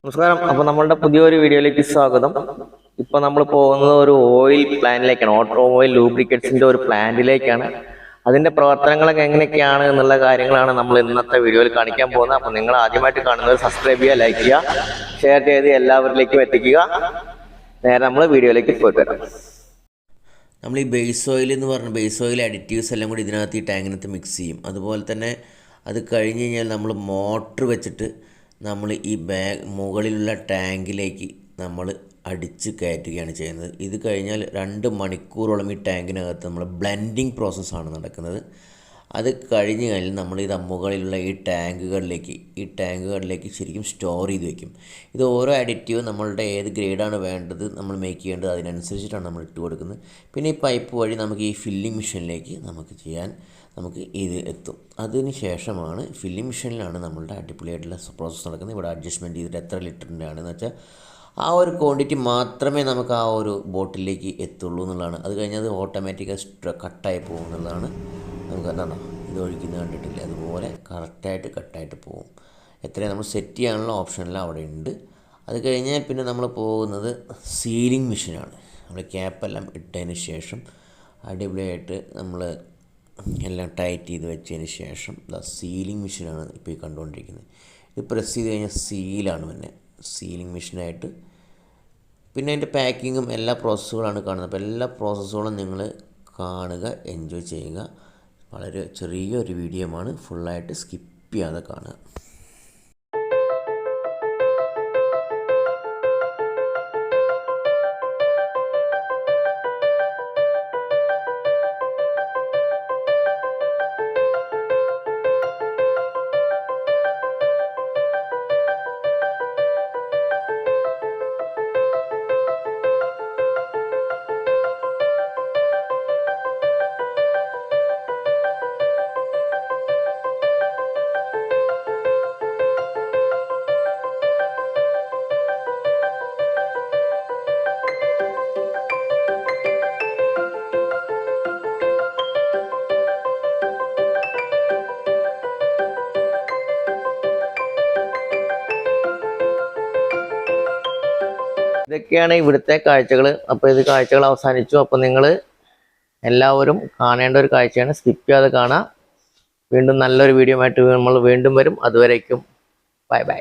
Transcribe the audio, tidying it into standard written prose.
നമസ്കാരം. അപ്പോൾ നമ്മളുടെ പുതിയൊരു വീഡിയോയിലേക്ക് സ്വാഗതം. ഇപ്പൊ നമ്മൾ പോകുന്നത് ഒരു ഓയിൽ പ്ലാന്റിലേക്കാണ്. ഓട്ടോമൊബൈൽ ലൂബ്രിക്കറ്റ്സിന്റെ ഒരു പ്ലാന്റിലേക്കാണ്. അതിന്റെ പ്രവർത്തനങ്ങളൊക്കെ എങ്ങനെയൊക്കെയാണ് എന്നുള്ള കാര്യങ്ങളാണ് നമ്മൾ ഇന്നത്തെ വീഡിയോയിൽ കാണിക്കാൻ പോകുന്നത്. അപ്പോൾ നിങ്ങൾ ആദ്യമായിട്ട് കാണുന്നത് സബ്സ്ക്രൈബ് ചെയ്യുക, ലൈക്ക് ചെയ്യുക, ഷെയർ ചെയ്ത് എല്ലാവരിലേക്കും എത്തിക്കുക. നേരെ നമ്മൾ വീഡിയോയിലേക്ക് പോയിട്ട് വരാം. നമ്മൾ ഈ ബേസ് ഓയിൽ എന്ന് പറഞ്ഞ ബേസ് ഓയിൽ അഡിറ്റീവ്സ് എല്ലാം കൂടി ഇതിനകത്ത് ഈ ടാങ്കിനകത്ത് മിക്സ് ചെയ്യും. അതുപോലെ തന്നെ അത് കഴിഞ്ഞ് കഴിഞ്ഞാൽ നമ്മൾ മോട്ടർ വെച്ചിട്ട് നമ്മൾ ഈ മുകളിലുള്ള ടാങ്കിലേക്ക് നമ്മൾ അടിച്ച് കയറ്റുകയാണ് ചെയ്യുന്നത്. ഇത് കഴിഞ്ഞാൽ 2 മണിക്കൂറോളം ഈ ടാങ്കിനകത്ത് നമ്മൾ ബ്ലെൻഡിങ് പ്രോസസ്സാണ് നടക്കുന്നത്. അത് കഴിഞ്ഞ് കഴിഞ്ഞാൽ നമ്മൾ ഇത് മുകളിലുള്ള ഈ ടാങ്കുകളിലേക്ക് ശരിക്കും സ്റ്റോർ ചെയ്ത് വയ്ക്കും. ഇത് ഓരോ അഡിറ്റീവ് നമ്മളുടെ ഏത് ഗ്രേഡാണ് വേണ്ടത് നമ്മൾ മേക്ക് ചെയ്യേണ്ടത് അതിനനുസരിച്ചിട്ടാണ് നമ്മൾ ഇട്ട് കൊടുക്കുന്നത്. പിന്നെ ഈ പൈപ്പ് വഴി നമുക്ക് ഈ ഫില്ലിംഗ് മെഷീനിലേക്ക് നമുക്ക് ഇത് എത്തും. അതിന് ശേഷമാണ് ഫില്ലിംഗ് മെഷീനിലാണ് നമ്മളുടെ അടിപൊളിയായിട്ടുള്ള പ്രോസസ്സ് നടക്കുന്നത്. ഇവിടെ അഡ്ജസ്റ്റ്മെൻറ്റ് ചെയ്തിട്ട് എത്ര ലിറ്ററിൻ്റെ ആണെന്ന് വെച്ചാൽ ആ ഒരു ക്വാണ്ടിറ്റി മാത്രമേ നമുക്ക് ആ ഒരു ബോട്ടിലേക്ക് എത്തുള്ളൂ എന്നുള്ളതാണ്. അത് കഴിഞ്ഞാൽ അത് ഓട്ടോമാറ്റിക്കായി കട്ടായി പോകും എന്നുള്ളതാണ്. നമുക്ക് എന്താണോ ഇത് ഒഴിക്കുന്നത് കണ്ടിട്ടില്ല, അതുപോലെ കറക്റ്റായിട്ട് കട്ടായിട്ട് പോകും. എത്രയും നമ്മൾ സെറ്റ് ചെയ്യാനുള്ള ഓപ്ഷനെല്ലാം അവിടെ ഉണ്ട്. അത് കഴിഞ്ഞാൽ പിന്നെ നമ്മൾ പോകുന്നത് സീലിംഗ് മെഷീനാണ്. നമ്മൾ ക്യാപ്പെല്ലാം ഇട്ടതിന് ശേഷം അടിപൊളിയായിട്ട് നമ്മൾ എല്ലാം ടൈറ്റ് ചെയ്ത് വെച്ചതിന് ശേഷം സീലിംഗ് മെഷീനാണ് ഇപ്പോൾ ഈ കണ്ടുകൊണ്ടിരിക്കുന്നത്. ഇത് പ്രസ് ചെയ്ത് കഴിഞ്ഞാൽ സീലാണ് പിന്നെ സീലിംഗ് മെഷീനായിട്ട്. പിന്നെ അതിൻ്റെ പാക്കിങ്ങും എല്ലാ പ്രോസസ്സുകളാണ് കാണുന്നത്. അപ്പോൾ എല്ലാ പ്രോസസ്സുകളും നിങ്ങൾ കാണുക, എൻജോയ് ചെയ്യുക. വളരെ ചെറിയൊരു വീഡിയോ ആണ്, ഫുള്ളായിട്ട് സ്കിപ്പ് ചെയ്യാതെ കാണുക. ഇതൊക്കെയാണ് ഇവിടുത്തെ കാഴ്ചകൾ. അപ്പോൾ ഇത് കാഴ്ചകൾ അവസാനിച്ചു. അപ്പോൾ നിങ്ങൾ എല്ലാവരും കാണേണ്ട ഒരു കാഴ്ചയാണ്, സ്കിപ്പ് ചെയ്യാതെ കാണാം. വീണ്ടും നല്ലൊരു വീഡിയോ ആയിട്ട് നമ്മൾ വീണ്ടും വരും. അതുവരേക്കും ബൈ ബൈ.